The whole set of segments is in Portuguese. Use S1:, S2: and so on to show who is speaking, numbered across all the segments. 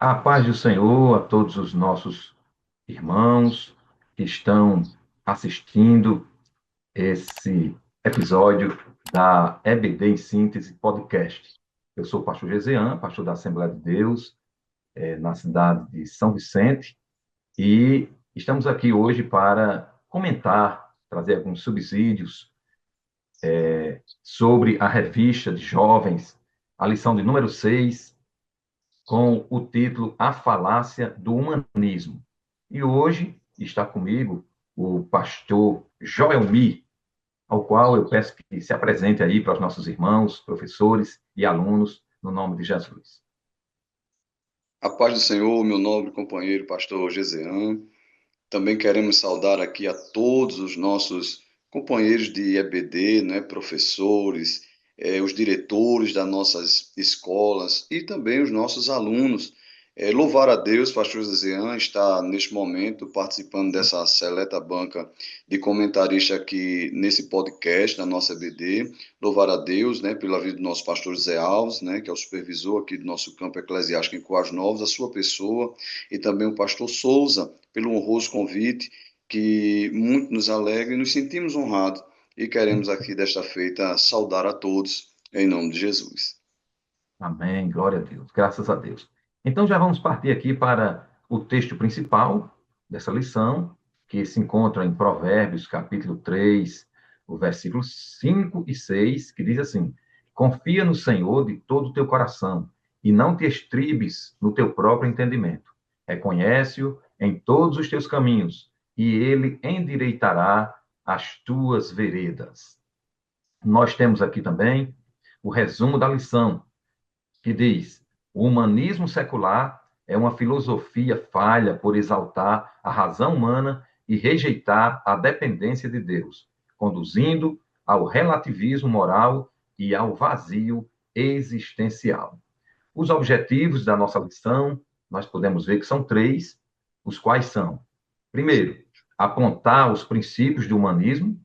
S1: A paz do Senhor a todos os nossos irmãos que estão assistindo esse episódio da EBD em Síntese Podcast. Eu sou o pastor Gesian, pastor da Assembleia de Deus, na cidade de São Vicente, e estamos aqui hoje para comentar, trazer alguns subsídios sobre a revista de jovens, a lição de número 6, com o título A Falácia do Humanismo. E hoje está comigo o pastor Joelmi, ao qual eu peço que se apresente aí para os nossos irmãos, professores e alunos, no nome de Jesus.
S2: A paz do Senhor, meu nobre companheiro pastor Gesean. Também queremos saudar aqui a todos os nossos companheiros de EBD, né, professores, os diretores das nossas escolas e também os nossos alunos. Louvar a Deus, pastor Gesean está neste momento participando dessa seleta banca de comentarista aqui nesse podcast da nossa EBD. Louvar a Deus, né, pela vida do nosso pastor Zé Alves, né, que é o supervisor aqui do nosso campo eclesiástico em Coais Novos, a sua pessoa, e também o pastor Souza, pelo honroso convite, que muito nos alegra e nos sentimos honrados e queremos aqui desta feita saudar a todos em nome de Jesus.
S1: Amém, glória a Deus, graças a Deus. Então já vamos partir aqui para o texto principal dessa lição, que se encontra em Provérbios, capítulo 3, o versículo 5 e 6, que diz assim: Confia no Senhor de todo o teu coração e não te estribes no teu próprio entendimento. Reconhece-o em todos os teus caminhos e ele endireitará as tuas veredas. Nós temos aqui também o resumo da lição, que diz: o humanismo secular é uma filosofia falha por exaltar a razão humana e rejeitar a dependência de Deus, conduzindo ao relativismo moral e ao vazio existencial. Os objetivos da nossa lição, nós podemos ver que são três, os quais são: primeiro, apontar os princípios do humanismo;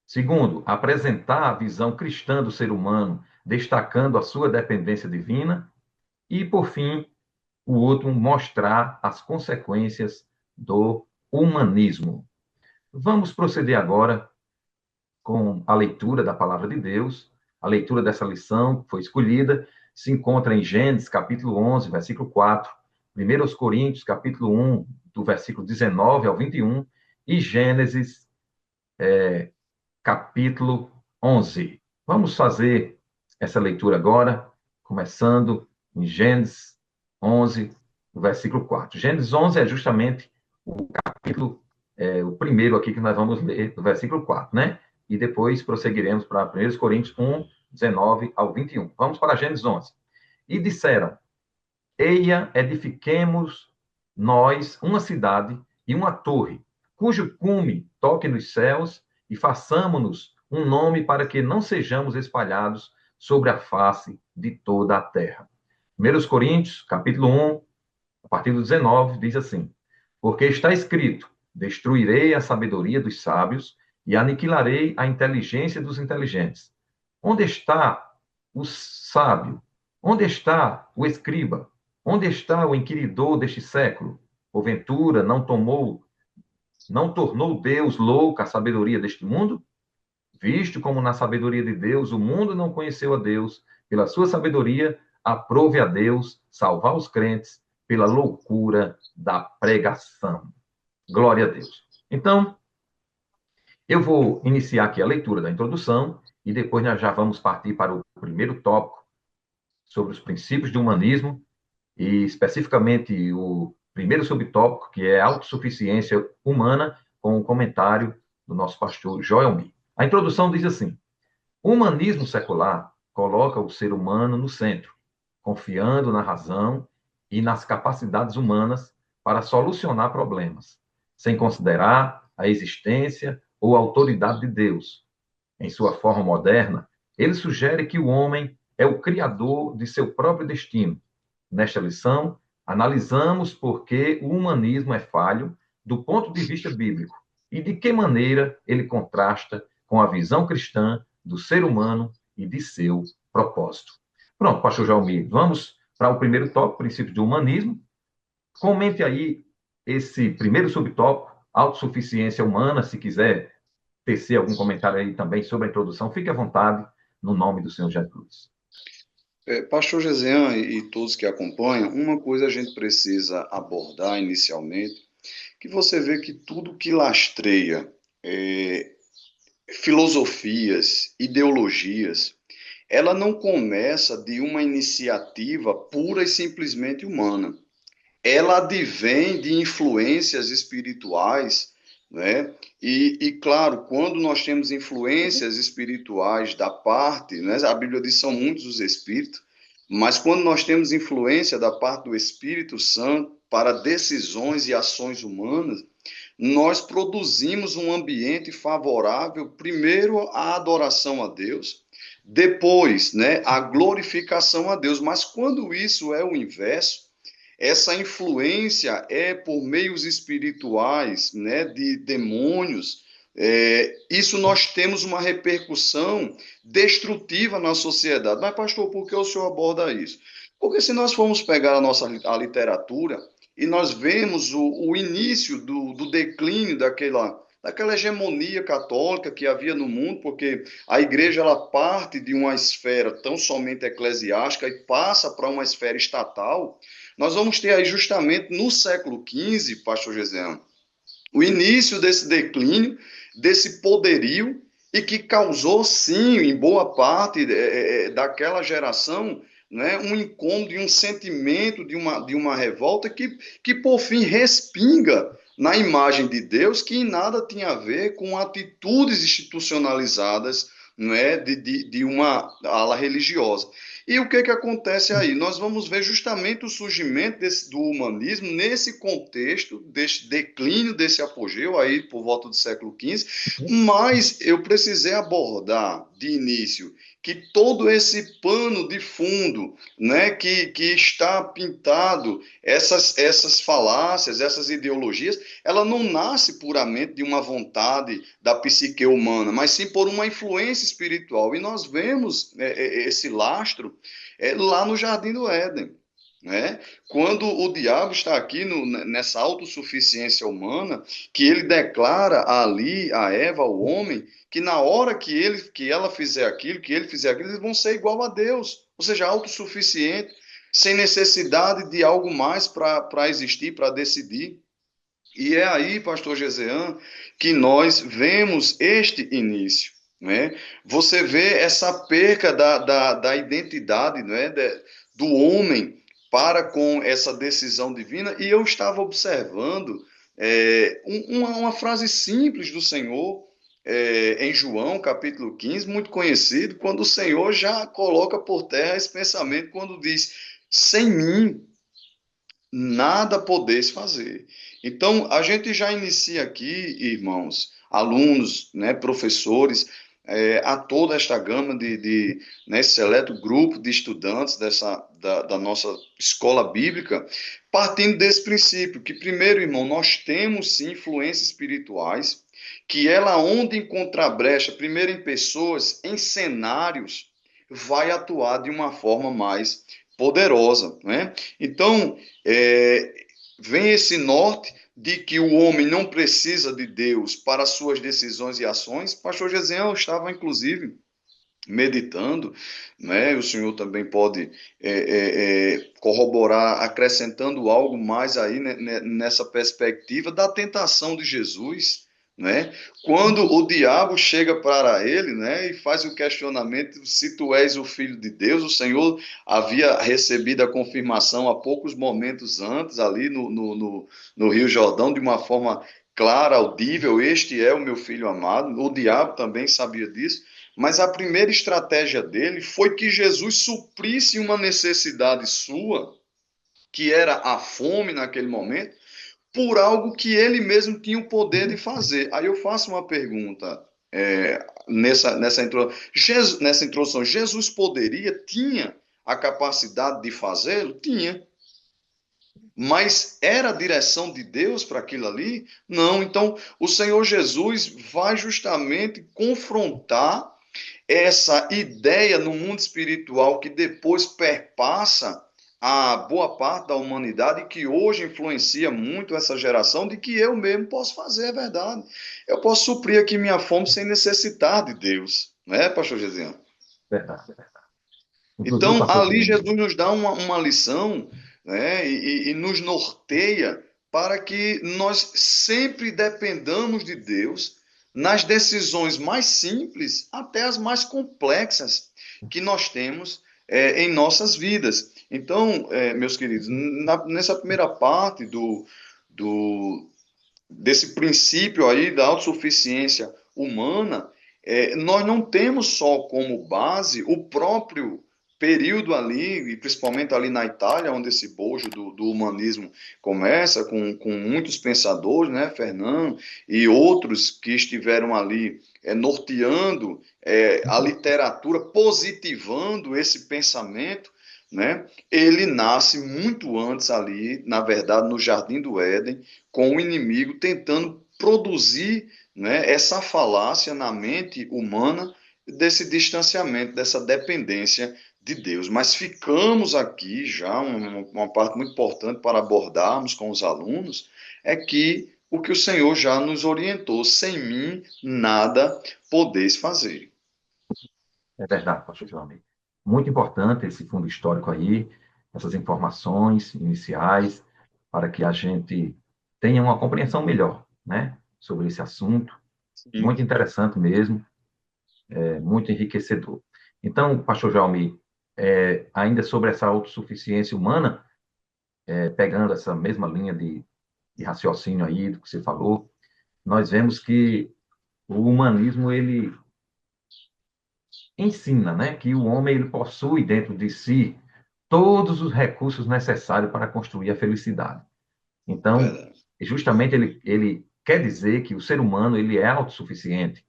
S1: segundo, apresentar a visão cristã do ser humano, destacando a sua dependência divina; e, por fim, o outro, mostrar as consequências do humanismo. Vamos proceder agora com a leitura da palavra de Deus. A leitura dessa lição que foi escolhida se encontra em Gênesis, capítulo 11, versículo 4, 1 Coríntios, capítulo 1, do versículo 19 ao 21, e Gênesis, capítulo 11. Vamos fazer essa leitura agora, começando em Gênesis 11, versículo 4. Gênesis 11 é justamente o capítulo, o primeiro aqui que nós vamos ler, do versículo 4, né? E depois prosseguiremos para 1 Coríntios 1, 19 ao 21. Vamos para Gênesis 11. E disseram: Eia, edifiquemos nós uma cidade e uma torre, cujo cume toque nos céus, e façamos-nos um nome para que não sejamos espalhados sobre a face de toda a terra. 1 Coríntios, capítulo 1, a partir do 19, diz assim: Porque está escrito: Destruirei a sabedoria dos sábios e aniquilarei a inteligência dos inteligentes. Onde está o sábio? Onde está o escriba? Onde está o inquiridor deste século? Porventura não tornou Deus louca a sabedoria deste mundo? Visto como na sabedoria de Deus o mundo não conheceu a Deus, pela sua sabedoria aprove a Deus salvar os crentes pela loucura da pregação. Glória a Deus. Então, eu vou iniciar aqui a leitura da introdução e depois nós já vamos partir para o primeiro tópico sobre os princípios do humanismo e especificamente o primeiro subtópico, que é a autossuficiência humana, com o comentário do nosso pastor Joel Mi. A introdução diz assim: o humanismo secular coloca o ser humano no centro, confiando na razão e nas capacidades humanas para solucionar problemas, sem considerar a existência ou a autoridade de Deus. Em sua forma moderna, ele sugere que o homem é o criador de seu próprio destino. Nesta lição, analisamos por que o humanismo é falho do ponto de vista bíblico e de que maneira ele contrasta com a visão cristã do ser humano e de seu propósito. Pronto, pastor Jaumir, vamos para o primeiro tópico, princípios do humanismo. Comente aí esse primeiro subtópico, autossuficiência humana, se quiser tecer algum comentário aí também sobre a introdução, fique à vontade, no nome do Senhor Jesus.
S2: Pastor Gesean e todos que acompanham, uma coisa a gente precisa abordar inicialmente, que você vê que tudo que lastreia filosofias, ideologias, ela não começa de uma iniciativa pura e simplesmente humana. Ela advém de influências espirituais, né? Claro, quando nós temos influências espirituais da parte, né? A Bíblia diz que são muitos os espíritos, mas quando nós temos influência da parte do Espírito Santo para decisões e ações humanas, nós produzimos um ambiente favorável, primeiro, à adoração a Deus, depois, né, à glorificação a Deus. Mas quando isso é o inverso, essa influência é por meios espirituais, né, de demônios. Isso nós temos uma repercussão destrutiva na sociedade. Mas, pastor, por que o senhor aborda isso? Porque se nós formos pegar a literatura e nós vemos o início do declínio daquela hegemonia católica que havia no mundo, porque a igreja ela parte de uma esfera tão somente eclesiástica e passa para uma esfera estatal. Nós vamos ter aí justamente no século XV, pastor Geseano, o início desse declínio, desse poderio, e que causou, sim, em boa parte daquela geração, né, um incômodo e um sentimento de uma revolta que, por fim, respinga na imagem de Deus, que em nada tinha a ver com atitudes institucionalizadas, né, de uma ala religiosa. E o que acontece aí? Nós vamos ver justamente o surgimento do humanismo nesse contexto, desse declínio, desse apogeu, aí por volta do século XV, mas eu precisei abordar de início que todo esse pano de fundo, né, que está pintado, essas falácias, essas ideologias, ela não nasce puramente de uma vontade da psique humana, mas sim por uma influência espiritual. E nós vemos esse lastro lá no Jardim do Éden. Né? Quando o diabo está aqui nessa autossuficiência humana, que ele declara ali a Eva, ao homem, que na hora que ela fizer aquilo, que ele fizer aquilo, eles vão ser igual a Deus, ou seja, autossuficiente, sem necessidade de algo mais para existir, para decidir. E é aí, pastor Gesean, que nós vemos este início. Né? Você vê essa perca da identidade, né? Do homem para com essa decisão divina, e eu estava observando uma frase simples do Senhor em João, capítulo 15, muito conhecido, quando o Senhor já coloca por terra esse pensamento, quando diz, sem mim, nada podeis fazer. Então, a gente já inicia aqui, irmãos, alunos, né, professores, a toda esta gama né, seleto grupo de estudantes da nossa escola bíblica, partindo desse princípio, que primeiro, irmão, nós temos sim influências espirituais, que ela onde encontrar brecha, primeiro em pessoas, em cenários, vai atuar de uma forma mais poderosa, né? Então, vem esse norte de que o homem não precisa de Deus para suas decisões e ações. Pastor Gesiel estava, inclusive, meditando, né? O senhor também pode corroborar, acrescentando algo mais aí, né, nessa perspectiva da tentação de Jesus, né? Quando o diabo chega para ele, né, e faz o questionamento se tu és o filho de Deus, o Senhor havia recebido a confirmação há poucos momentos antes, ali no Rio Jordão, de uma forma clara, audível, este é o meu filho amado. O diabo também sabia disso, mas a primeira estratégia dele foi que Jesus suprisse uma necessidade sua, que era a fome naquele momento, por algo que ele mesmo tinha o poder de fazer. Aí eu faço uma pergunta nessa introdução. Jesus tinha a capacidade de fazê-lo? Tinha. Mas era a direção de Deus para aquilo ali? Não. Então, o Senhor Jesus vai justamente confrontar essa ideia no mundo espiritual que depois perpassa a boa parte da humanidade e que hoje influencia muito essa geração de que eu mesmo posso fazer, é verdade. Eu posso suprir aqui minha fome sem necessitar de Deus, não é, pastor Gesiano?
S1: Verdade, verdade. Inclusive,
S2: Então,
S1: pastor
S2: ali
S1: Júnior,
S2: Jesus nos dá uma lição, né, e nos norteia para que nós sempre dependamos de Deus nas decisões mais simples até as mais complexas que nós temos em nossas vidas. Então, meus queridos, nessa primeira parte desse princípio aí da autossuficiência humana, nós não temos só como base o próprio período ali, e principalmente ali na Itália, onde esse bojo do humanismo começa, com muitos pensadores, né, Fernando, e outros que estiveram ali norteando a literatura, positivando esse pensamento, né? Ele nasce muito antes ali, na verdade, no Jardim do Éden, com o inimigo tentando produzir, né, essa falácia na mente humana desse distanciamento, dessa dependência de Deus. Mas ficamos aqui já, uma parte muito importante para abordarmos com os alunos, é que o que o Senhor já nos orientou, sem mim nada podeis fazer.
S1: é verdade, pastor Júnior. Muito importante esse fundo histórico aí, essas informações iniciais, para que a gente tenha uma compreensão melhor, né, sobre esse assunto.
S2: Sim,
S1: Muito interessante mesmo, muito enriquecedor. Então, pastor Jaume, ainda sobre essa autossuficiência humana, pegando essa mesma linha de raciocínio aí do que você falou, nós vemos que o humanismo ele ensina, né, que o homem ele possui dentro de si todos os recursos necessários para construir a felicidade. Então,
S2: verdade.
S1: justamente ele quer dizer que o ser humano ele é autossuficiente,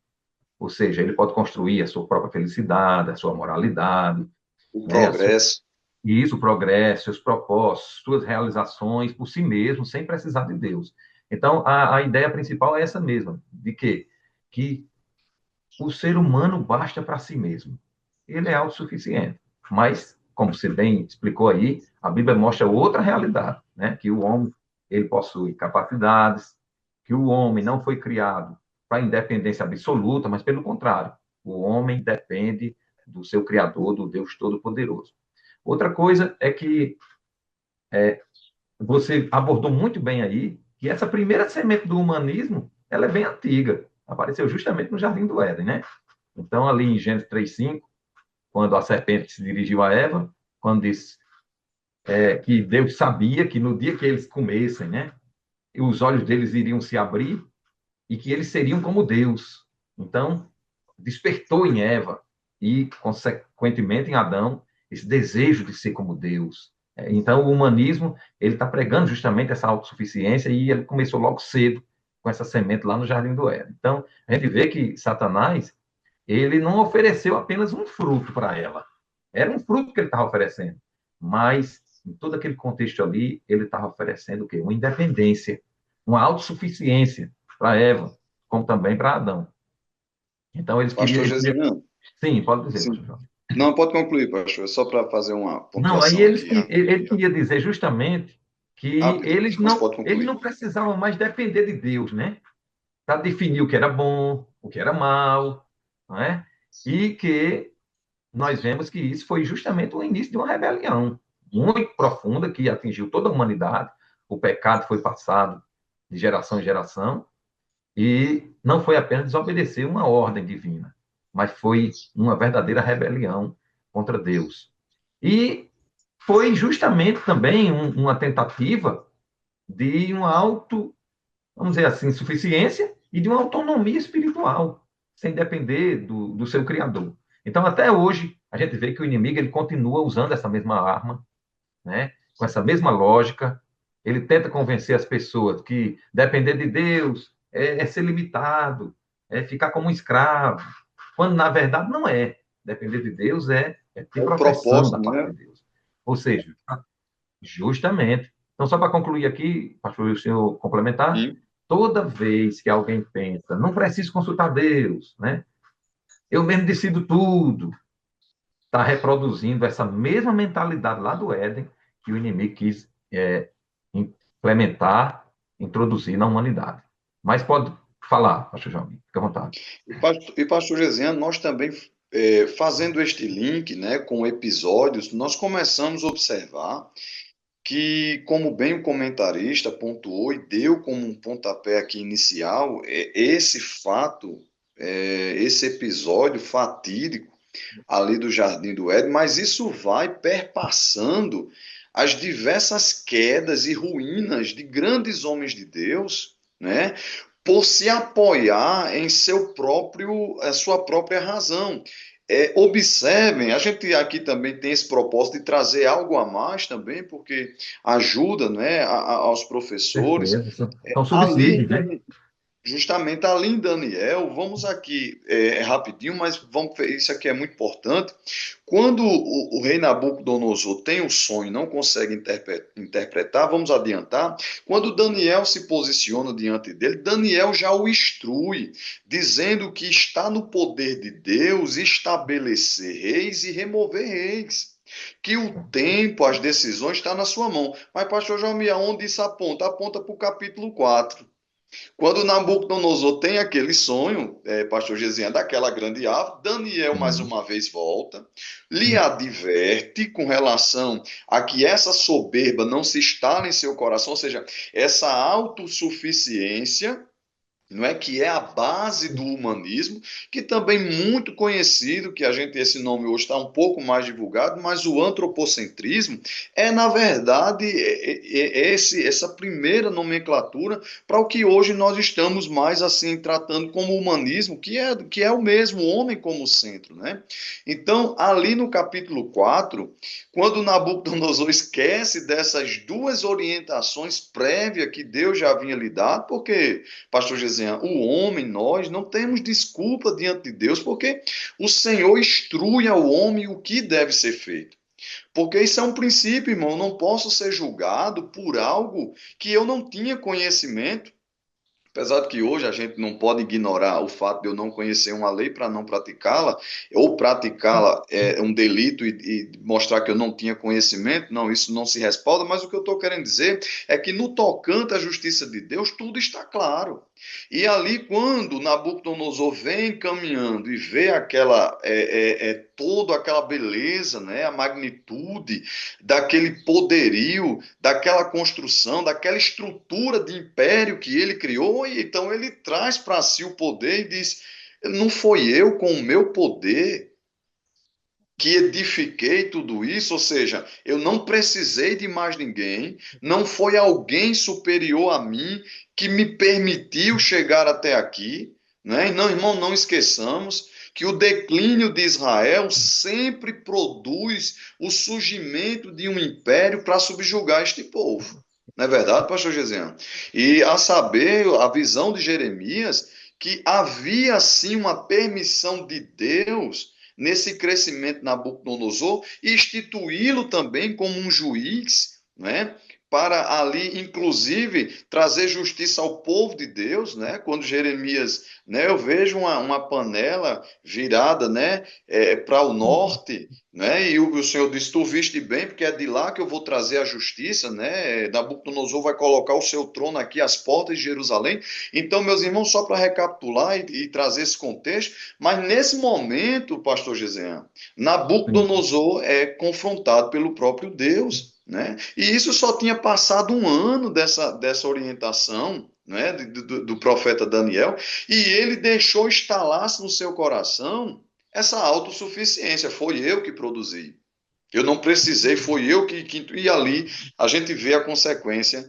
S1: ou seja, ele pode construir a sua própria felicidade, a sua moralidade,
S2: O
S1: né,
S2: progresso,
S1: e isso, o progresso, seus propósitos, suas realizações por si mesmo, sem precisar de Deus. Então, a ideia principal é essa mesma, de que o ser humano basta para si mesmo. Ele é autossuficiente. Mas, como você bem explicou aí, a Bíblia mostra outra realidade, né? Que o homem ele possui capacidades, que o homem não foi criado para independência absoluta, mas pelo contrário, o homem depende do seu Criador, do Deus Todo-Poderoso. Outra coisa é que você abordou muito bem aí que essa primeira semente do humanismo ela é bem antiga. Apareceu justamente no Jardim do Éden, né? Então, ali em Gênesis 3:5, quando a serpente se dirigiu a Eva, quando disse que Deus sabia que no dia que eles comessem, né, os olhos deles iriam se abrir e que eles seriam como Deus. Então, despertou em Eva e, consequentemente, em Adão, esse desejo de ser como Deus. Então, o humanismo ele está pregando justamente essa autossuficiência e ele começou logo cedo com essa semente lá no Jardim do Éden. Então, a gente vê que Satanás ele não ofereceu apenas um fruto para ela. Era um fruto que ele estava oferecendo. Mas, em todo aquele contexto ali, ele estava oferecendo o quê? Uma independência, uma autossuficiência para Eva, como também para Adão. Então, eles queriam.
S2: pastor Gesiano.
S1: Sim, pode dizer,
S2: Sim.
S1: pastor João.
S2: Não, pode concluir, pastor, só para fazer uma
S1: Não, aí
S2: pontuação aqui.
S1: ele queria dizer justamente que
S2: Mas pode
S1: eles
S2: concluir.
S1: não precisavam mais depender de Deus, né? Para definir o que era bom, o que era mal, não é? E que nós vemos que isso foi justamente o início de uma rebelião muito profunda que atingiu toda a humanidade. O pecado foi passado de geração em geração e não foi apenas desobedecer uma ordem divina, mas foi uma verdadeira rebelião contra Deus. E foi justamente também uma tentativa de uma vamos dizer assim, suficiência e de uma autonomia espiritual, sem depender do seu Criador. Então, até hoje, a gente vê que o inimigo ele continua usando essa mesma arma, né? Com essa mesma lógica. Ele tenta convencer as pessoas que depender de Deus é ser limitado, é ficar como um escravo, quando na verdade não é. Depender de Deus é ter
S2: É o
S1: proteção da
S2: propósito,
S1: parte
S2: né?
S1: de Deus. Ou seja, justamente. Então, só para concluir aqui, pastor, o senhor complementar,
S2: Sim.
S1: toda vez que alguém pensa, não preciso consultar Deus, né? Eu mesmo decido tudo, está reproduzindo essa mesma mentalidade lá do Éden, que o inimigo quis implementar, introduzir na humanidade. Mas pode falar, pastor João, fica à vontade.
S2: Pastor Gesiano, nós também, fazendo este link, né, com episódios, nós começamos a observar que, como bem o comentarista pontuou e deu como um pontapé aqui inicial, esse fato, esse episódio fatídico ali do Jardim do Éden, mas isso vai perpassando as diversas quedas e ruínas de grandes homens de Deus, né? Por se apoiar em a sua própria razão. Observem, a gente aqui também tem esse propósito de trazer algo a mais também, porque ajuda, né, aos professores.
S1: Certeza. São
S2: Ali
S1: subsídios, né?
S2: Justamente ali em Daniel, vamos aqui, rapidinho, mas vamos ver, isso aqui é muito importante. Quando o rei Nabucodonosor tem o sonho e não consegue interpretar, vamos adiantar. Quando Daniel se posiciona diante dele, Daniel já o instrui, dizendo que está no poder de Deus estabelecer reis e remover reis. Que o tempo, as decisões está na sua mão. Mas, pastor João, aonde isso aponta? Aponta para o capítulo 4. Quando Nabucodonosor tem aquele sonho, pastor Gesiano, daquela grande árvore, Daniel mais
S1: Sim.
S2: uma vez volta, lhe adverte com relação a que essa soberba não se instale em seu coração, ou seja, essa autossuficiência, não é, que é a base do humanismo, que também muito conhecido, que a gente, esse nome hoje está um pouco mais divulgado, mas o antropocentrismo é, na verdade, essa primeira nomenclatura para o que hoje nós estamos mais assim tratando como humanismo, que é o mesmo homem como centro, né? Então, ali no capítulo 4, quando Nabucodonosor esquece dessas duas orientações prévias que Deus já havia lhe dado, porque pastor Gesian, o homem, nós não temos desculpa diante de Deus, porque o Senhor instrui ao homem o que deve ser feito. Porque isso é um princípio, irmão. Eu não posso ser julgado por algo que eu não tinha conhecimento. Apesar de que hoje a gente não pode ignorar o fato de eu não conhecer uma lei para não praticá-la, ou praticá-la é um delito e mostrar que eu não tinha conhecimento, não, isso não se respalda, mas o que eu estou querendo dizer é que no tocante à justiça de Deus, tudo está claro. E ali, quando Nabucodonosor vem caminhando e vê toda aquela beleza, né, a magnitude daquele poderio, daquela construção, daquela estrutura de império que ele criou, e então ele traz para si o poder e diz: não foi eu com o meu poder que edifiquei tudo isso, ou seja, eu não precisei de mais ninguém, não foi alguém superior a mim que me permitiu chegar até aqui, né? E não, irmão, não esqueçamos que o declínio de Israel sempre produz o surgimento de um império para subjugar este povo. Não é verdade, pastor Gesiano? E a saber, a visão de Jeremias, que havia sim uma permissão de Deus nesse crescimento Nabucodonosor e instituí-lo também como um juiz, né? Para ali, inclusive, trazer justiça ao povo de Deus, né? Quando Jeremias, né? Eu vejo uma panela virada, né? Para o norte, né? E o Senhor disse: tu viste bem, porque é de lá que eu vou trazer a justiça, né? Nabucodonosor vai colocar o seu trono aqui às portas de Jerusalém. Então, meus irmãos, só para recapitular e trazer esse contexto, mas nesse momento, pastor Gesian,
S1: Sim.
S2: Nabucodonosor é confrontado pelo próprio Deus, né? E isso só tinha passado um ano dessa orientação, né, do profeta Daniel, e ele deixou instalar-se no seu coração essa autossuficiência. Foi eu que produzi. Eu não precisei, foi eu que. E ali a gente vê a consequência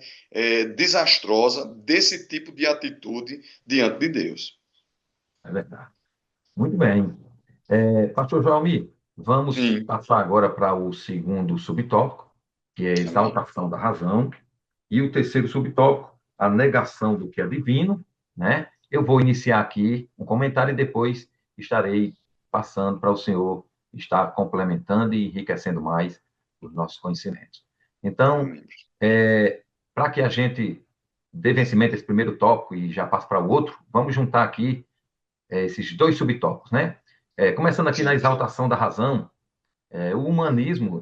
S2: desastrosa desse tipo de atitude diante de Deus.
S1: É verdade. Muito bem. Pastor Joalmi, vamos
S2: Sim,
S1: passar agora para o segundo subtópico, que é a
S2: amém.
S1: exaltação da razão, e o terceiro subtópico, a negação do que é divino, né? Eu vou iniciar aqui um comentário e depois estarei passando para o senhor estar complementando e enriquecendo mais os nossos conhecimentos. Então,
S2: Amém.
S1: para que a gente dê vencimento a esse primeiro tópico e já passe para o outro, vamos juntar aqui esses dois subtópicos, né? Começando aqui na
S2: Sim,
S1: exaltação da razão, o humanismo,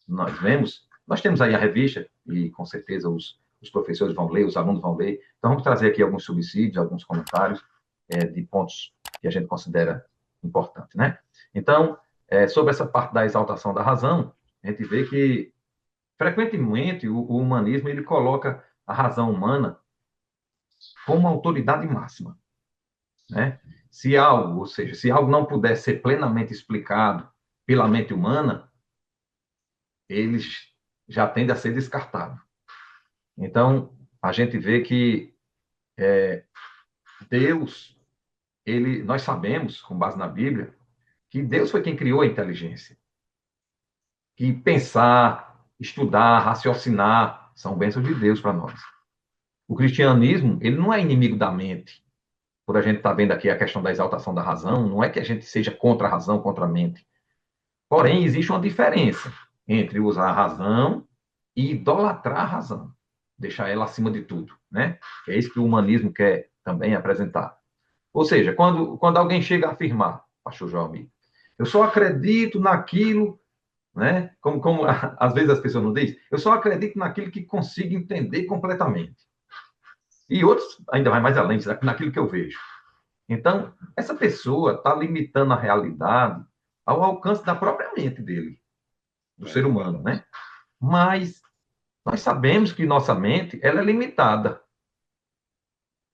S1: nós vemos Nós temos aí a revista, e com certeza os professores vão ler, os alunos vão ler. Então, vamos trazer aqui alguns subsídios, alguns comentários de pontos que a gente considera importantes, né? Então, sobre essa parte da exaltação da razão, a gente vê que, frequentemente, o humanismo ele coloca a razão humana como autoridade máxima, né? Se algo, ou seja, se algo não puder ser plenamente explicado pela mente humana, eles já tende a ser descartado. Então, a gente vê que Deus, nós sabemos, com base na Bíblia, que Deus foi quem criou a inteligência. Que pensar, estudar, raciocinar são bênçãos de Deus para nós. O cristianismo, ele não é inimigo da mente. Por a gente estar vendo aqui a questão da exaltação da razão, não é que a gente seja contra a razão, contra a mente. Porém, existe uma diferença entre usar a razão e idolatrar a razão, deixar ela acima de tudo, né? É isso que o humanismo quer também apresentar. Ou seja, quando alguém chega a afirmar, pastor João Amigo, eu só acredito naquilo, né? Como às vezes as pessoas não dizem, eu só acredito naquilo que consigo entender completamente. E outros ainda vai mais além, naquilo que eu vejo. Então, essa pessoa está limitando a realidade ao alcance da própria mente dele, do ser humano, né? Mas nós sabemos que nossa mente ela é limitada.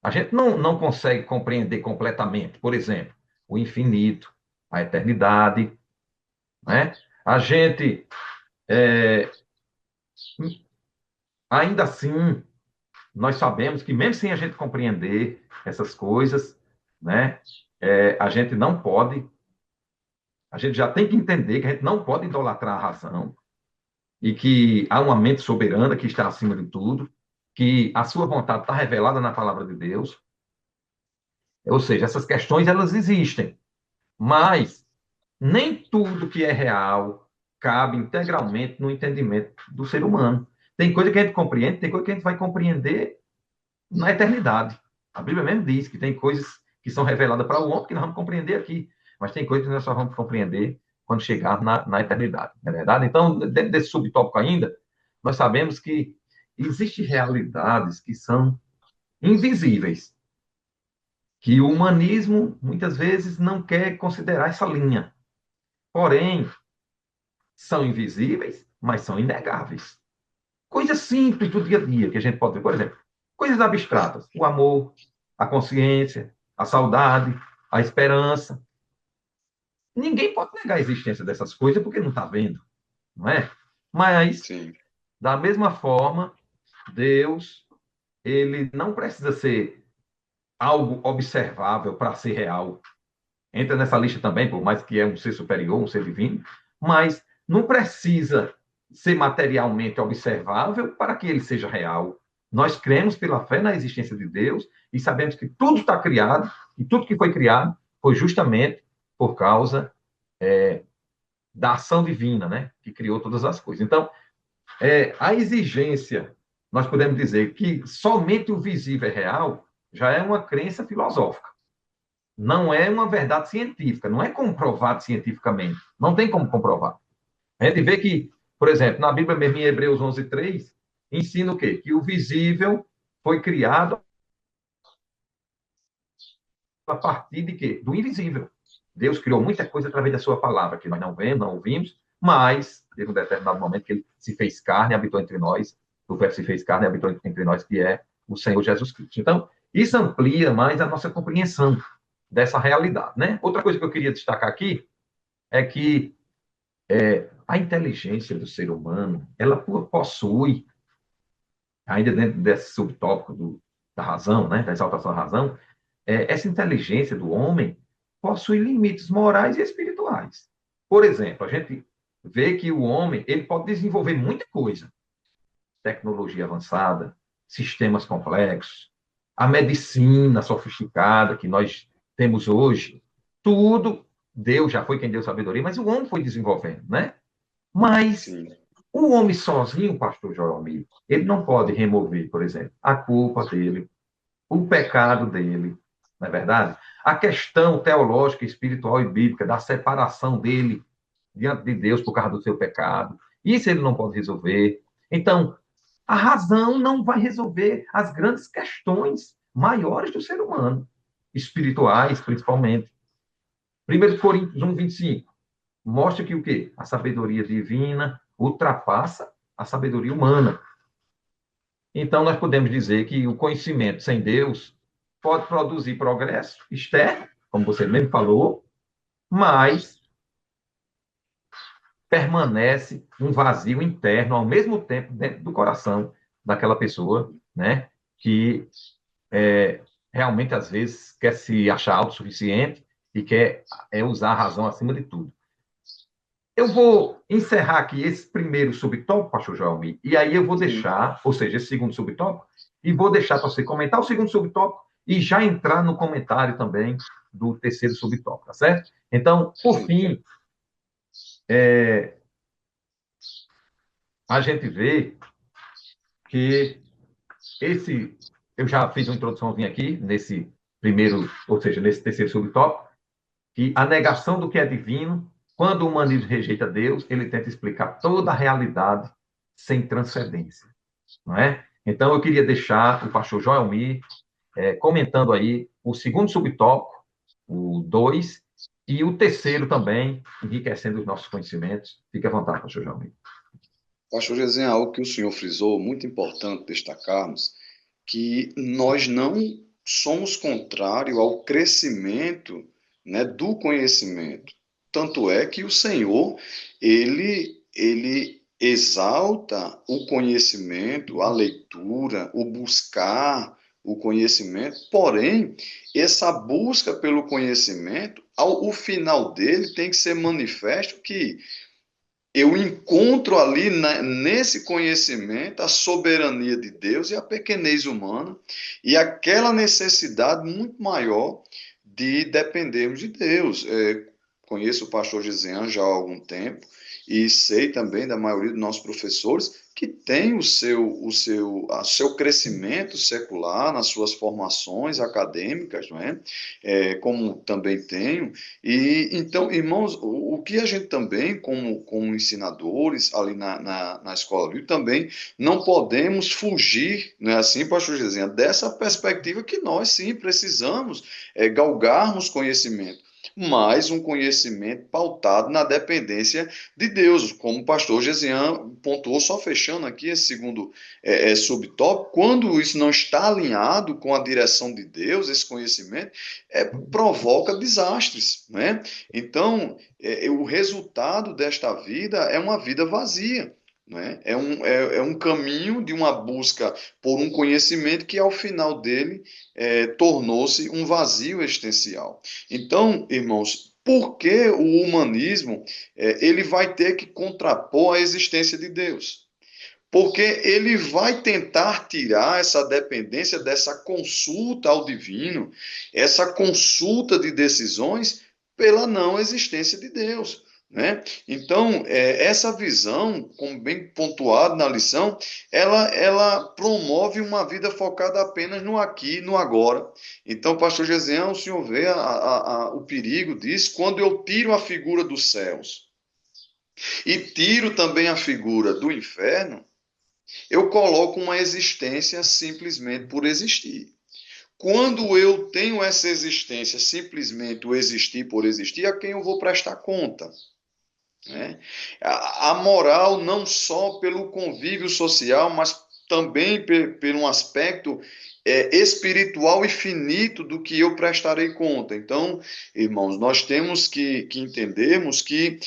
S1: A gente não consegue compreender completamente, por exemplo, o infinito, a eternidade, né? A gente, é, ainda assim, nós sabemos que mesmo sem a gente compreender essas coisas, né? A gente não pode, a gente já tem que entender que a gente não pode idolatrar a razão e que há uma mente soberana que está acima de tudo, que a sua vontade está revelada na palavra de Deus. Ou seja, essas questões elas existem, mas nem tudo que é real cabe integralmente no entendimento do ser humano. Tem coisa que a gente compreende, tem coisa que a gente vai compreender na eternidade. A Bíblia mesmo diz que tem coisas que são reveladas para o homem que nós vamos compreender aqui, mas tem coisas que nós só vamos compreender quando chegar na eternidade, não é verdade? Então, dentro desse subtópico ainda, nós sabemos que existem realidades que são invisíveis, que o humanismo muitas vezes não quer considerar essa linha. Porém, são invisíveis, mas são inegáveis. Coisas simples do dia a dia que a gente pode ver, por exemplo, coisas abstratas, o amor, a consciência, a saudade, a esperança. Ninguém pode negar a existência dessas coisas porque não está vendo, não é? Mas,
S2: Sim,
S1: da mesma forma, Deus, ele não precisa ser algo observável para ser real. Entra nessa lista também, por mais que é um ser superior, um ser divino, mas não precisa ser materialmente observável para que ele seja real. Nós cremos pela fé na existência de Deus e sabemos que tudo está criado, e tudo que foi criado foi justamente por causa da ação divina, né? Que criou todas as coisas. Então, a exigência, nós podemos dizer que somente o visível é real, já é uma crença filosófica. Não é uma verdade científica, não é comprovado cientificamente. Não tem como comprovar. A gente vê que, por exemplo, na Bíblia mesmo, em Hebreus 11:3, ensina o quê? Que o visível foi criado a partir de quê? Do invisível. Deus criou muita coisa através da sua palavra, que nós não vemos, não ouvimos, mas teve um determinado momento que ele se fez carne e habitou entre nós. O verbo se fez carne e habitou entre nós, que é o Senhor Jesus Cristo. Então, isso amplia mais a nossa compreensão dessa realidade, né? Outra coisa que eu queria destacar aqui é que a inteligência do ser humano, ela possui, ainda dentro desse subtópico da razão, né, da exaltação da razão, essa inteligência do homem possui limites morais e espirituais. Por exemplo, a gente vê que o homem ele pode desenvolver muita coisa, tecnologia avançada, sistemas complexos, a medicina sofisticada que nós temos hoje, tudo Deus já foi quem deu sabedoria, mas o homem foi desenvolvendo, né? Mas
S2: sim,
S1: o homem sozinho, pastor Joel Amigo, ele não pode remover, por exemplo, a culpa dele, o pecado dele, não é verdade? A questão teológica, espiritual e bíblica da separação dele diante de Deus por causa do seu pecado. Isso ele não pode resolver. Então, a razão não vai resolver as grandes questões maiores do ser humano, espirituais, principalmente. 1 Coríntios 1:25 mostra que o quê? A sabedoria divina ultrapassa a sabedoria humana. Então, nós podemos dizer que o conhecimento sem Deus pode produzir progresso externo, como você mesmo falou, mas permanece um vazio interno ao mesmo tempo dentro do coração daquela pessoa, né? Que realmente às vezes quer se achar autossuficiente e quer usar a razão acima de tudo. Eu vou encerrar aqui esse primeiro subtópico, pastor Joelmi, e aí eu vou
S2: Sim,
S1: deixar, ou seja, esse segundo subtópico, e vou deixar para você comentar o segundo subtópico e já entrar no comentário também do terceiro subtópico, tá certo? Então, por
S2: sim.
S1: fim, a gente vê que esse, eu já fiz uma introduçãozinha aqui nesse primeiro, ou seja, nesse terceiro subtópico, que a negação do que é divino, quando o humanismo rejeita Deus, ele tenta explicar toda a realidade sem transcendência, não é? Então, eu queria deixar o pastor Joelmir comentando aí o segundo subtópico, o 2, e o terceiro também, enriquecendo os nossos conhecimentos. Fique à vontade, pastor Joelmir.
S2: Pastor Jezinho, algo que o senhor frisou, muito importante destacarmos, que nós não somos contrários ao crescimento, né, do conhecimento. Tanto é que o Senhor, ele exalta o conhecimento, a leitura, o buscar o conhecimento, porém, essa busca pelo conhecimento, o final dele tem que ser manifesto que eu encontro ali nesse conhecimento a soberania de Deus e a pequenez humana e aquela necessidade muito maior de dependermos de Deus. Conheço o pastor Gisian já há algum tempo e sei também da maioria dos nossos professores que tem o seu crescimento secular nas suas formações acadêmicas, não é? Como também tenho. E então, irmãos, o que a gente também, como ensinadores ali na escola bíblica, também não podemos fugir, não é assim, pastor Gisian, dessa perspectiva que nós sim precisamos galgarmos conhecimento, mas um conhecimento pautado na dependência de Deus, como o pastor Gesian pontuou, só fechando aqui esse segundo subtópico, quando isso não está alinhado com a direção de Deus, esse conhecimento, provoca desastres, né? Então, o resultado desta vida é uma vida vazia. Né? É um caminho de uma busca por um conhecimento que, ao final dele, tornou-se um vazio existencial. Então, irmãos, por que o humanismo ele vai ter que contrapor a existência de Deus? Porque ele vai tentar tirar essa dependência dessa consulta ao divino, essa consulta de decisões pela não existência de Deus. Né? Então, essa visão, como bem pontuado na lição, ela promove uma vida focada apenas no aqui e no agora. Então, pastor Gesião, o senhor vê o perigo disso quando eu tiro a figura dos céus e tiro também a figura do inferno, eu coloco uma existência simplesmente por existir. Quando eu tenho essa existência simplesmente o existir por existir, a quem eu vou prestar conta? Né? A moral não só pelo convívio social, mas também por um aspecto espiritual e finito do que eu prestarei conta. Então, irmãos, nós temos que entendermos que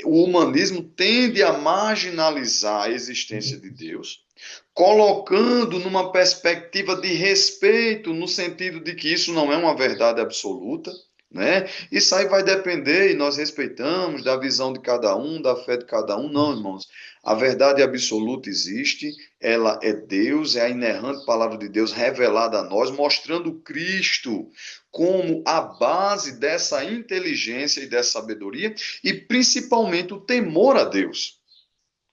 S2: o humanismo tende a marginalizar a existência de Deus, colocando numa perspectiva de respeito, no sentido de que isso não é uma verdade absoluta, né? Isso aí vai depender, e nós respeitamos, da visão de cada um, da fé de cada um. Não, irmãos. A verdade absoluta existe, ela é Deus, é a inerrante palavra de Deus revelada a nós, mostrando Cristo como a base dessa inteligência e dessa sabedoria, e principalmente o temor a Deus,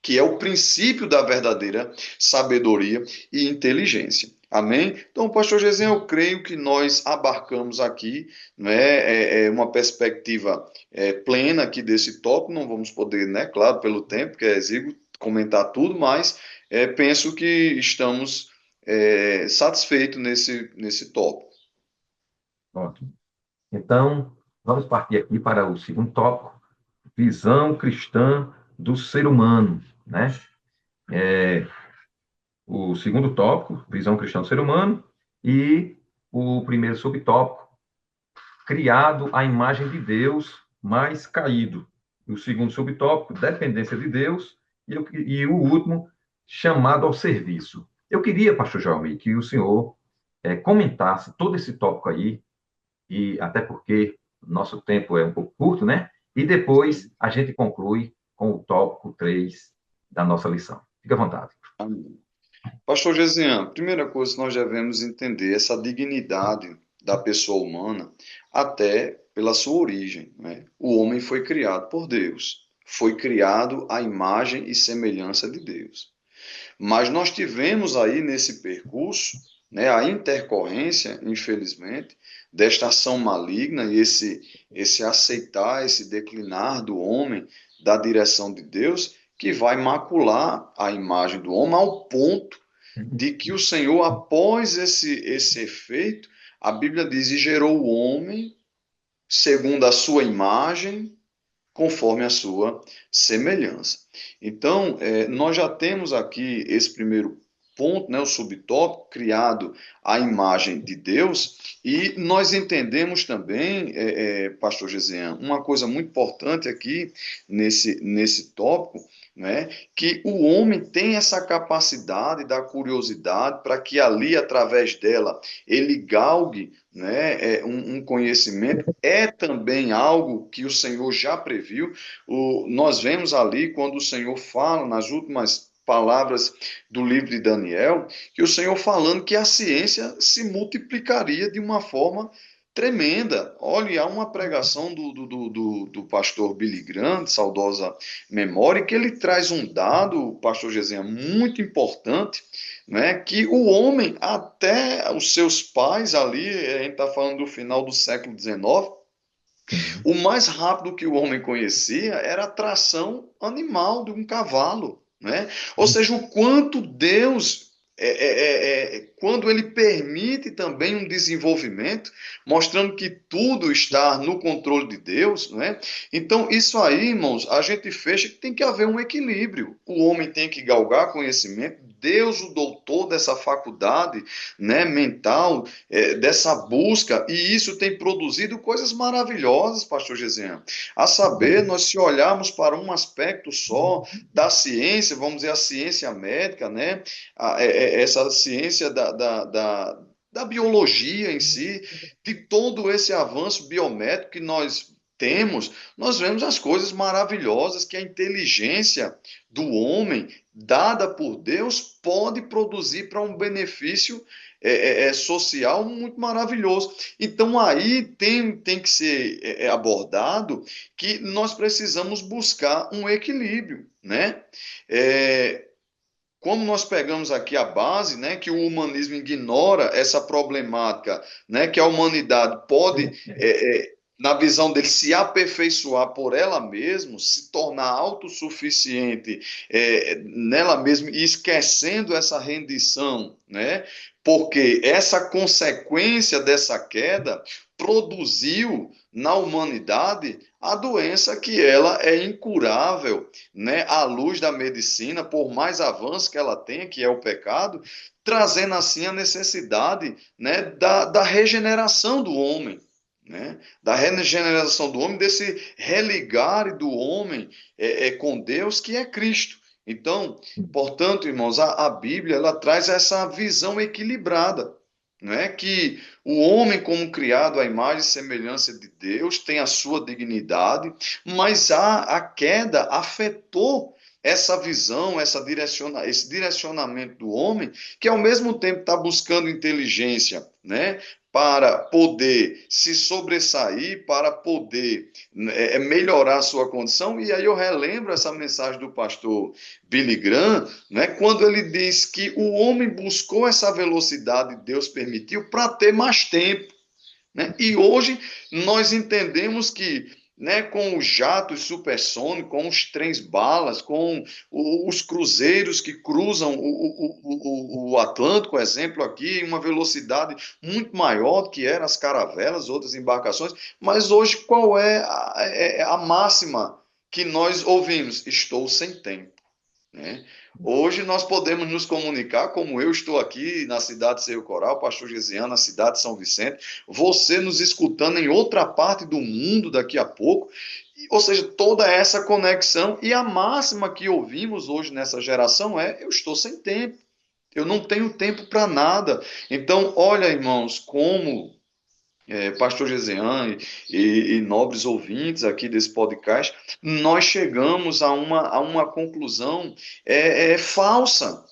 S2: que é o princípio da verdadeira sabedoria e inteligência. Amém? Então, pastor Gesiel, eu creio que nós abarcamos aqui, né, uma perspectiva plena aqui desse tópico. Não vamos poder, né, claro, pelo tempo, que é exíguo, comentar tudo, mas penso que estamos satisfeitos nesse tópico.
S1: Ótimo. Então, vamos partir aqui para o segundo tópico, visão cristã do ser humano, né? O segundo tópico, visão cristã do ser humano, e o primeiro subtópico, criado à imagem de Deus, mas caído. E o segundo subtópico, dependência de Deus, e o último, chamado ao serviço. Eu queria, pastor Jaume, que o senhor comentasse todo esse tópico aí, e até porque nosso tempo é um pouco curto, né? E depois a gente conclui com o tópico 3 da nossa lição. Fique à vontade.
S2: Amém. Pastor Gesian, primeira coisa que nós devemos entender essa dignidade da pessoa humana, até pela sua origem, né? O homem foi criado por Deus, foi criado à imagem e semelhança de Deus. Mas nós tivemos aí nesse percurso, né, a intercorrência, infelizmente, desta ação maligna e esse aceitar, esse declinar do homem da direção de Deus, que vai macular a imagem do homem ao ponto de que o Senhor, após esse efeito, a Bíblia diz, e gerou o homem segundo a sua imagem, conforme a sua semelhança. Então, nós já temos aqui esse primeiro ponto, né, o subtópico, criado à imagem de Deus, e nós entendemos também, pastor Gesian, uma coisa muito importante aqui nesse tópico, né, que o homem tem essa capacidade da curiosidade para que ali, através dela, ele galgue, né, um conhecimento, é também algo que o Senhor já previu. Nós vemos ali, quando o Senhor fala, nas últimas palavras do livro de Daniel, que o Senhor falando que a ciência se multiplicaria de uma forma tremenda. Olha, há uma pregação do pastor Billy Graham, de saudosa memória, que ele traz um dado, pastor Gesenha, muito importante, né, que o homem, até os seus pais ali, a gente está falando do final do século XIX, o mais rápido que o homem conhecia era a tração animal de um cavalo, né? Ou seja, o quanto Deus, quando ele permite também um desenvolvimento, mostrando que tudo está no controle de Deus, né? Então, isso aí, irmãos, a gente fecha que tem que haver um equilíbrio. O homem tem que galgar conhecimento, Deus o doutor dessa faculdade, né, mental, dessa busca, e isso tem produzido coisas maravilhosas, pastor Gesian. A saber, nós se olharmos para um aspecto só da ciência, vamos dizer, a ciência médica, né, essa ciência da biologia em si, de todo esse avanço biomédico que nós temos, nós vemos as coisas maravilhosas que a inteligência do homem, dada por Deus, pode produzir para um benefício social muito maravilhoso. Então, aí tem que ser abordado que nós precisamos buscar um equilíbrio, né? Como nós pegamos aqui a base, né, que o humanismo ignora essa problemática, né, que a humanidade pode, na visão dele, se aperfeiçoar por ela mesma, se tornar autossuficiente nela mesma e esquecendo essa rendição, né, porque essa consequência dessa queda produziu na humanidade a doença que ela é incurável, né, à luz da medicina, por mais avanço que ela tenha, que é o pecado, trazendo assim a necessidade, né, da regeneração do homem, né, da regeneração do homem, desse religar do homem com Deus, que é Cristo. Então, portanto, irmãos, a Bíblia ela traz essa visão equilibrada, não é que o homem, como criado à imagem e semelhança de Deus, tem a sua dignidade, mas a queda afetou essa visão, esse direcionamento do homem, que ao mesmo tempo está buscando inteligência, né? Para poder se sobressair, para poder melhorar a sua condição. E aí eu relembro essa mensagem do pastor Billy Graham, né, quando ele diz que o homem buscou essa velocidade, Deus permitiu, para ter mais tempo. Né? E hoje nós entendemos que né, com os jatos supersônicos, com os trens balas, com os cruzeiros que cruzam o Atlântico, exemplo aqui, em uma velocidade muito maior do que eram as caravelas, outras embarcações. Mas hoje qual é a máxima que nós ouvimos? Estou sem tempo. Né? Hoje nós podemos nos comunicar, como eu estou aqui na cidade de Cerro Coral, pastor Gesiano, na cidade de São Vicente, você nos escutando em outra parte do mundo daqui a pouco, ou seja, toda essa conexão, e a máxima que ouvimos hoje nessa geração é: eu estou sem tempo, eu não tenho tempo para nada. Então, olha, irmãos, como pastor Gesiane e nobres ouvintes aqui desse podcast, nós chegamos a uma conclusão falsa.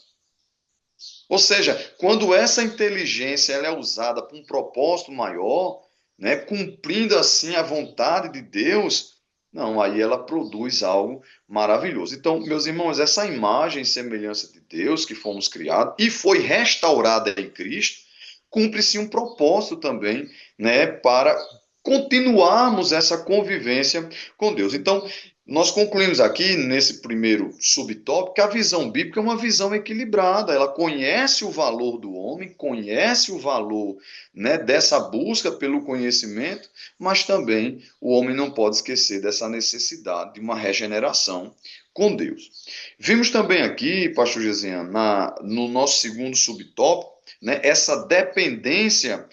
S2: Ou seja, quando essa inteligência ela é usada para um propósito maior, né, cumprindo assim a vontade de Deus, não, aí ela produz algo maravilhoso. Então, meus irmãos, essa imagem e semelhança de Deus que fomos criados e foi restaurada em Cristo, cumpre-se um propósito também, né, para continuarmos essa convivência com Deus. Então, nós concluímos aqui, nesse primeiro subtópico, que a visão bíblica é uma visão equilibrada. Ela conhece o valor do homem, conhece o valor, né, dessa busca pelo conhecimento, mas também o homem não pode esquecer dessa necessidade de uma regeneração com Deus. Vimos também aqui, pastor Gesiano, no nosso segundo subtópico, né, essa dependência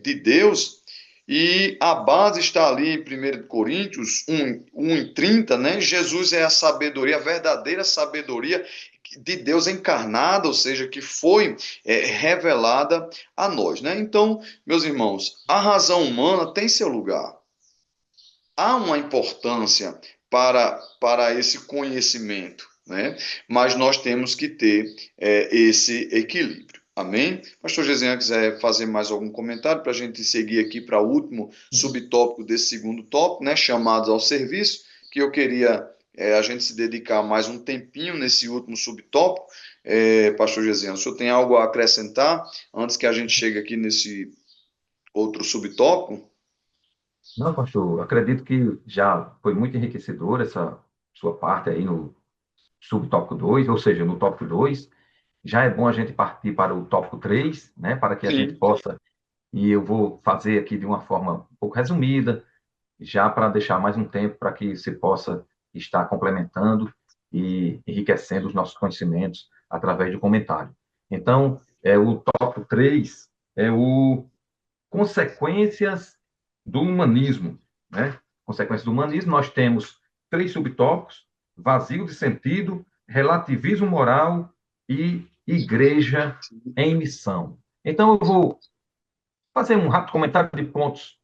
S2: de Deus, e a base está ali em 1 Coríntios 1:30, né? Jesus é a sabedoria, a verdadeira sabedoria de Deus encarnada, ou seja, que foi revelada a nós, né? Então, meus irmãos, a razão humana tem seu lugar. Há uma importância para esse conhecimento, né? Mas nós temos que ter esse equilíbrio. Amém? Pastor Gesian, quiser fazer mais algum comentário para a gente seguir aqui para o último subtópico desse segundo tópico, né? Chamados ao serviço, que eu queria a gente se dedicar mais um tempinho nesse último subtópico. Pastor Gesian, o senhor tem algo a acrescentar antes que a gente chegue aqui nesse outro subtópico?
S1: Não, pastor, acredito que já foi muito enriquecedor essa sua parte aí no subtópico 2, ou seja, no tópico 2. Já é bom a gente partir para o tópico 3, né, para que a gente
S2: Sim.
S1: possa, e eu vou fazer aqui de uma forma um pouco resumida, já para deixar mais um tempo para que você possa estar complementando e enriquecendo os nossos conhecimentos através do comentário. Então, o tópico 3 é o consequências do humanismo, né? Consequências do humanismo, nós temos três subtópicos: vazio de sentido, relativismo moral e igreja em missão. Então, eu vou fazer um rápido comentário de pontos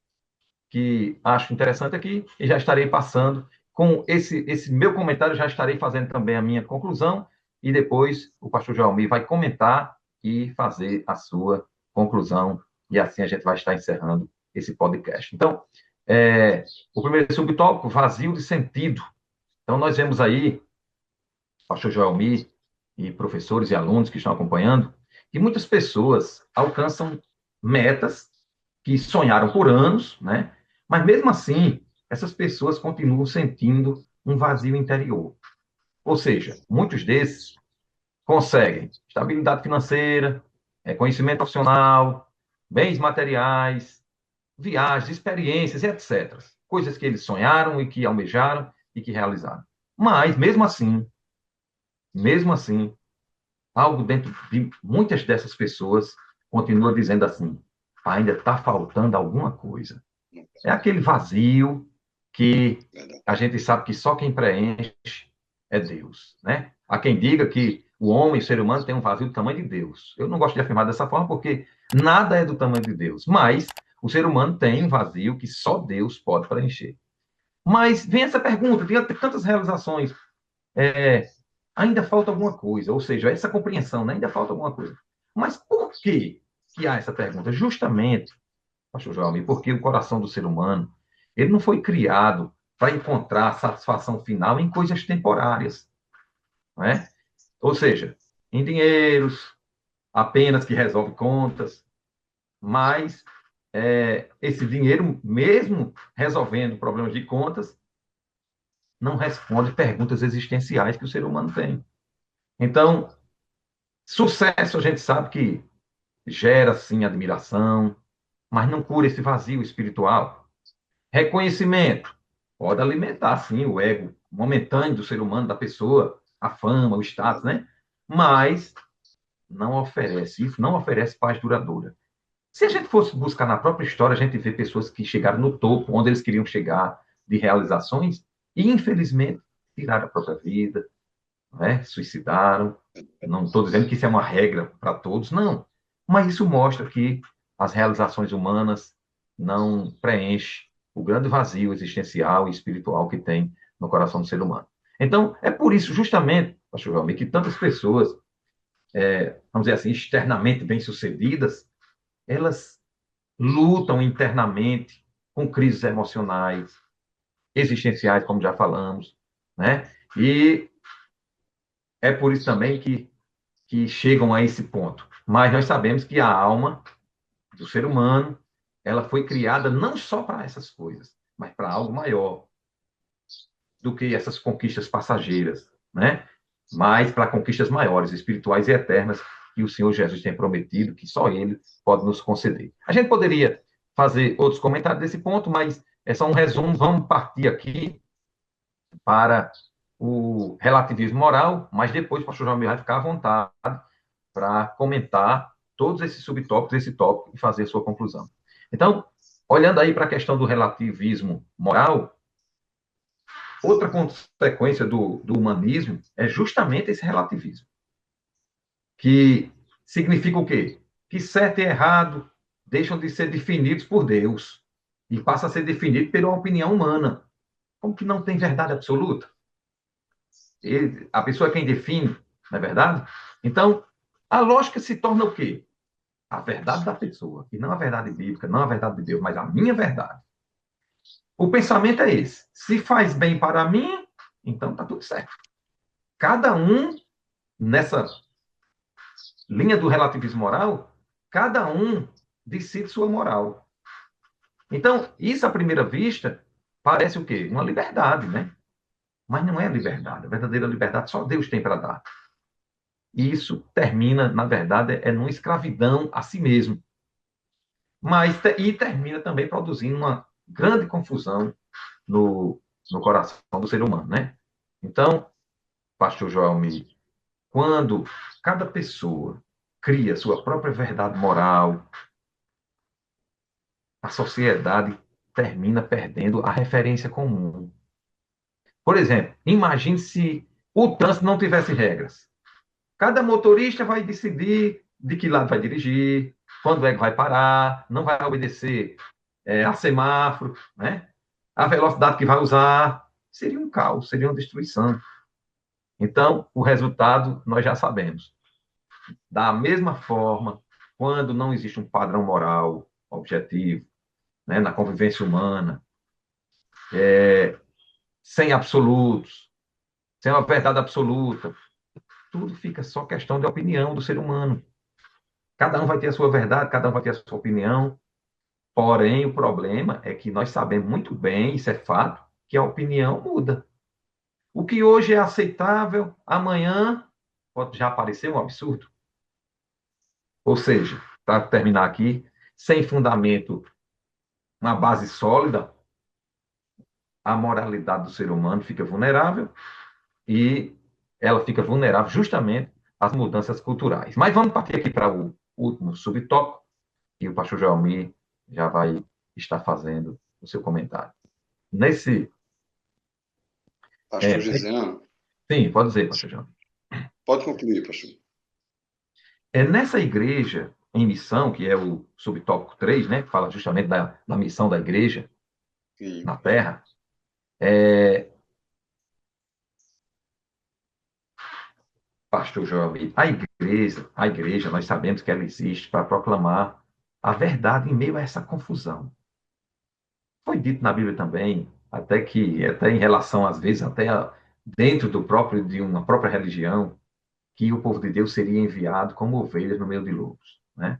S1: que acho interessante aqui e já estarei passando. Com esse meu comentário, já estarei fazendo também a minha conclusão e depois o pastor Joalmir vai comentar e fazer a sua conclusão e assim a gente vai estar encerrando esse podcast. Então, o primeiro subtópico, vazio de sentido. Então, nós vemos aí, pastor Joalmir e professores e alunos que estão acompanhando, que muitas pessoas alcançam metas que sonharam por anos, né? Mas mesmo assim, essas pessoas continuam sentindo um vazio interior. Ou seja, muitos desses conseguem estabilidade financeira, conhecimento profissional, bens materiais, viagens, experiências, etc. Coisas que eles sonharam e que almejaram e que realizaram. Mas, mesmo assim, algo dentro de muitas dessas pessoas continua dizendo assim: ainda está faltando alguma coisa. É aquele vazio que a gente sabe que só quem preenche é Deus, né? Há quem diga que o homem, o ser humano, tem um vazio do tamanho de Deus. Eu não gosto de afirmar dessa forma porque nada é do tamanho de Deus, mas o ser humano tem um vazio que só Deus pode preencher. Mas vem essa pergunta, tem tantas realizações, é, ainda falta alguma coisa, ou seja, essa compreensão, né? Ainda falta alguma coisa. Mas por que há essa pergunta? Justamente, pastor João, porque o coração do ser humano, ele não foi criado para encontrar satisfação final em coisas temporárias, não é? Ou seja, em dinheiros, apenas que resolve contas, mas esse dinheiro, mesmo resolvendo problemas de contas, não responde perguntas existenciais que o ser humano tem. Então, sucesso a gente sabe que gera, sim, admiração, mas não cura esse vazio espiritual. Reconhecimento pode alimentar, sim, o ego momentâneo do ser humano, da pessoa, a fama, o status, né? Mas não oferece, isso não oferece paz duradoura. Se a gente fosse buscar na própria história, a gente vê pessoas que chegaram no topo, onde eles queriam chegar, de realizações, e infelizmente tiraram a própria vida, né? Suicidaram. Não estou dizendo que isso é uma regra para todos, não. Mas isso mostra que as realizações humanas não preenchem o grande vazio existencial e espiritual que tem no coração do ser humano. Então, é por isso, justamente, pastor João, que tantas pessoas, vamos dizer assim, externamente bem-sucedidas, elas lutam internamente com crises emocionais, existenciais, como já falamos, né? E é por isso também que chegam a esse ponto. Mas nós sabemos que a alma do ser humano, ela foi criada não só para essas coisas, mas para algo maior do que essas conquistas passageiras, né? Mas para conquistas maiores, espirituais e eternas, que o Senhor Jesus tem prometido, que só Ele pode nos conceder. A gente poderia fazer outros comentários desse ponto, mas é só um resumo. Vamos partir aqui para o relativismo moral, mas depois o pastor João vai ficar à vontade para comentar todos esses subtópicos, esse tópico, e fazer sua conclusão. Então, olhando aí para a questão do relativismo moral, outra consequência do humanismo é justamente esse relativismo, que significa o quê? Que certo e errado deixam de ser definidos por Deus e passa a ser definido pela opinião humana. Como que não tem verdade absoluta? A pessoa é quem define, não é verdade? Então, a lógica se torna o quê? A verdade da pessoa, e não a verdade bíblica, não a verdade de Deus, mas a minha verdade. O pensamento é esse. Se faz bem para mim, então está tudo certo. Cada um, nessa linha do relativismo moral, cada um decide sua moral. Então, isso à primeira vista parece o quê? Uma liberdade, né? Mas não é liberdade. A verdadeira liberdade só Deus tem para dar. E isso termina, na verdade, numa escravidão a si mesmo. E termina também produzindo uma grande confusão no coração do ser humano, né? Então, pastor Joelmi, quando cada pessoa cria sua própria verdade moral, a sociedade termina perdendo a referência comum. Por exemplo, imagine se o trânsito não tivesse regras. Cada motorista vai decidir de que lado vai dirigir, quando é que vai parar, não vai obedecer a semáforo, né? A velocidade que vai usar. Seria um caos, seria uma destruição. Então, o resultado nós já sabemos. Da mesma forma, quando não existe um padrão moral objetivo, né, na convivência humana, sem absolutos, sem uma verdade absoluta, tudo fica só questão de opinião do ser humano. Cada um vai ter a sua verdade, cada um vai ter a sua opinião. Porém, o problema é que nós sabemos muito bem, isso é fato, que a opinião muda. O que hoje é aceitável, amanhã pode já parecer um absurdo. Ou seja, para terminar aqui, sem fundamento, uma base sólida, a moralidade do ser humano fica vulnerável e ela fica vulnerável justamente às mudanças culturais. Mas vamos partir aqui para o último subtópico, e o pastor Joelmi já vai estar fazendo o seu comentário. Nesse.
S2: Pastor
S1: É,
S2: Gesian,
S1: sim, pode dizer, pastor Joelmi.
S2: pode concluir, pastor.
S1: É nessa igreja em missão, que é o subtópico 3, né, que fala justamente da missão da igreja
S2: Sim.
S1: na Terra, é, pastor Joelmi, a igreja, nós sabemos que ela existe para proclamar a verdade em meio a essa confusão. Foi dito na Bíblia também, até em relação, às vezes, dentro de uma própria religião, que o povo de Deus seria enviado como ovelhas no meio de lobos, né?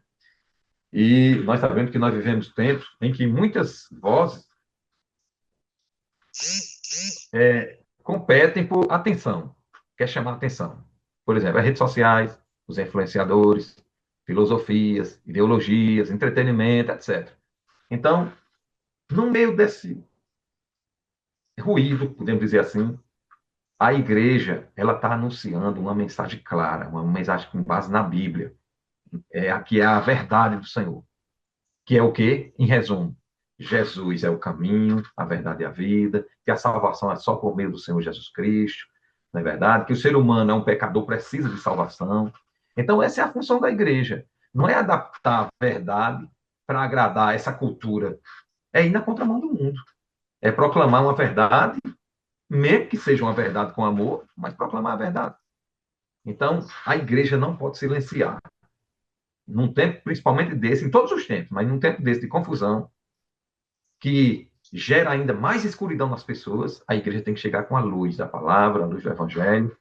S1: E nós sabemos que nós vivemos tempos em que muitas vozes competem por atenção, quer chamar atenção. Por exemplo, as redes sociais, os influenciadores, filosofias, ideologias, entretenimento, etc. Então, no meio desse ruído, podemos dizer assim, a igreja ela está anunciando uma mensagem clara, uma mensagem com base na Bíblia, que é a verdade do Senhor, que é o quê? Em resumo, Jesus é o caminho, a verdade e a vida, que a salvação é só por meio do Senhor Jesus Cristo, não é verdade? Que o ser humano é um pecador, precisa de salvação. Então, essa é a função da igreja. Não é adaptar a verdade para agradar essa cultura, é ir na contramão do mundo. É proclamar uma verdade, mesmo que seja uma verdade com amor, mas proclamar a verdade. Então, a igreja não pode silenciar. Num tempo, principalmente desse, em todos os tempos, mas num tempo desse de confusão, que gera ainda mais escuridão nas pessoas, a igreja tem que chegar com a luz da palavra, a luz do evangelho,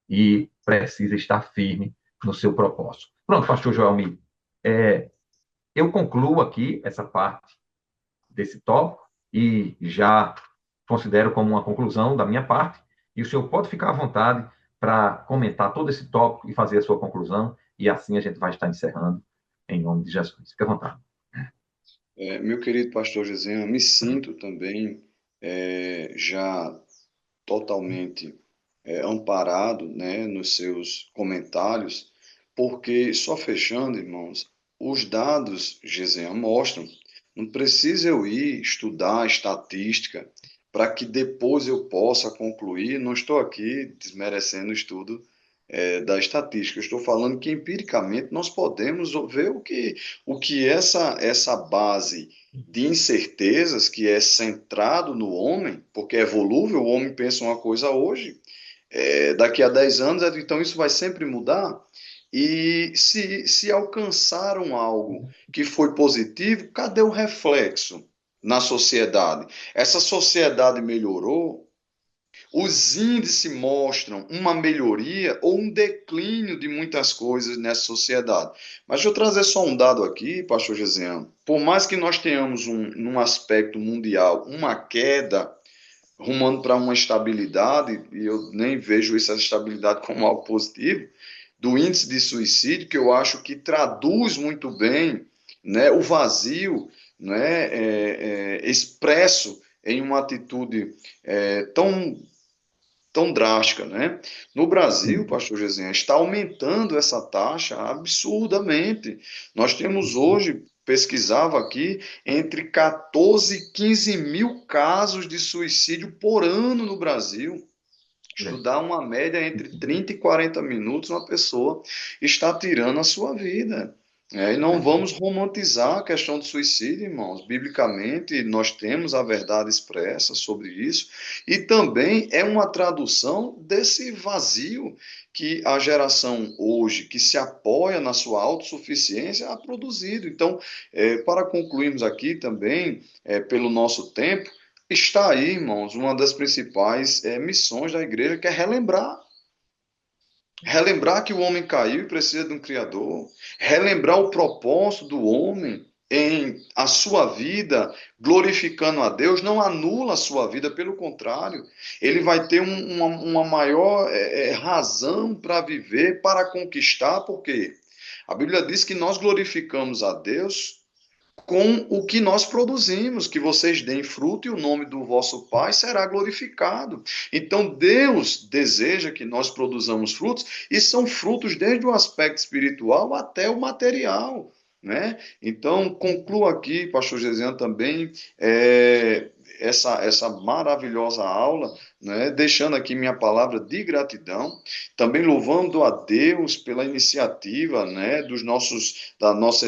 S1: e precisa estar firme no seu propósito. Pronto, pastor Joelmi, eu concluo aqui essa parte desse tópico e já considero como uma conclusão da minha parte, e o senhor pode ficar à vontade para comentar todo esse tópico e fazer a sua conclusão, e assim a gente vai estar encerrando em nome de Jesus. Fique à vontade.
S2: Meu querido pastor José, me sinto também já totalmente amparado, né, nos seus comentários, porque só fechando, irmãos, os dados, Gesenha, mostram, não precisa eu ir estudar estatística para que depois eu possa concluir, não estou aqui desmerecendo o estudo da estatística, eu estou falando que empiricamente nós podemos ver o que essa base de incertezas que é centrado no homem, porque é volúvel, o homem pensa uma coisa hoje, daqui a 10 anos, então isso vai sempre mudar. E se alcançaram algo que foi positivo, cadê o reflexo na sociedade? Essa sociedade melhorou? Os índices mostram uma melhoria ou um declínio de muitas coisas nessa sociedade. Mas deixa eu trazer só um dado aqui, pastor Gesiano. Por mais que nós tenhamos, num aspecto mundial, uma queda rumando para uma estabilidade, e eu nem vejo essa estabilidade como algo positivo, do índice de suicídio, que eu acho que traduz muito bem, né, o vazio, né, expresso em uma atitude tão drástica, né? No Brasil,
S1: Sim.
S2: pastor Jezinha, está aumentando essa taxa absurdamente. Nós temos hoje, pesquisava aqui, entre 14 e 15 mil casos de suicídio por ano no Brasil.
S1: É.
S2: Estudar uma média entre 30 e 40 minutos, uma pessoa está tirando a sua vida. E não vamos romantizar a questão do suicídio, irmãos. Biblicamente, nós temos a verdade expressa sobre isso, e também é uma tradução desse vazio que a geração hoje, que se apoia na sua autossuficiência, ha produzido. Então, para concluirmos aqui também, pelo nosso tempo, está aí, irmãos, uma das principais missões da igreja, que é relembrar. Relembrar que o homem caiu e precisa de um Criador. Relembrar o propósito do homem em a sua vida glorificando a Deus, não anula a sua vida, pelo contrário, ele vai ter uma maior razão para viver, para conquistar, porque a Bíblia diz que nós glorificamos a Deus com o que nós produzimos, que vocês deem fruto e o nome do vosso Pai será glorificado. Então, Deus deseja que nós produzamos frutos, e são frutos desde o aspecto espiritual até o material. Né? Então, concluo aqui, pastor Gesiano, também essa maravilhosa aula, né? Deixando aqui minha palavra de gratidão, também louvando a Deus pela iniciativa, né, da nossa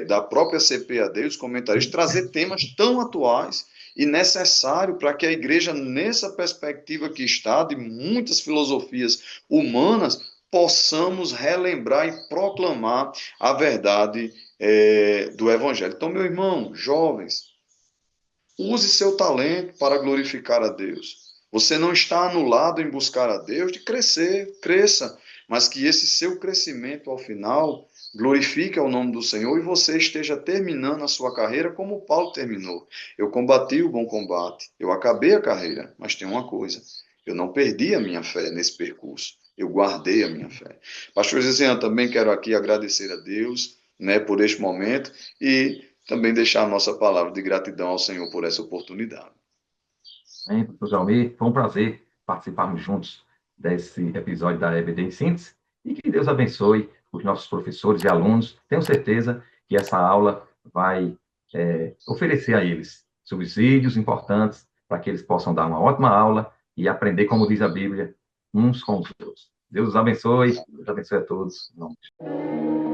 S2: da própria CPAD, os comentaristas, trazer temas tão atuais e necessário para que a igreja, nessa perspectiva que está de muitas filosofias humanas, possamos relembrar e proclamar a verdade do Evangelho. Então, meu irmão, jovens, use seu talento para glorificar a Deus. Você não está anulado em buscar a Deus, de crescer, cresça, mas que esse seu crescimento ao final glorifique ao nome do Senhor e você esteja terminando a sua carreira como Paulo terminou. Eu combati o bom combate, eu acabei a carreira, mas tem uma coisa, eu não perdi a minha fé nesse percurso, eu guardei a minha fé. Pastor Zezé, também quero aqui agradecer a Deus, né, por este momento e também deixar a nossa palavra de gratidão ao Senhor por essa oportunidade.
S1: Hein, professor Jalmir? Foi um prazer participarmos juntos desse episódio da EBD em Síntese e que Deus abençoe os nossos professores e alunos. Tenho certeza que essa aula vai oferecer a eles subsídios importantes para que eles possam dar uma ótima aula e aprender, como diz a Bíblia, uns com os outros. Deus os abençoe, Deus abençoe a todos. Em nome de Jesus.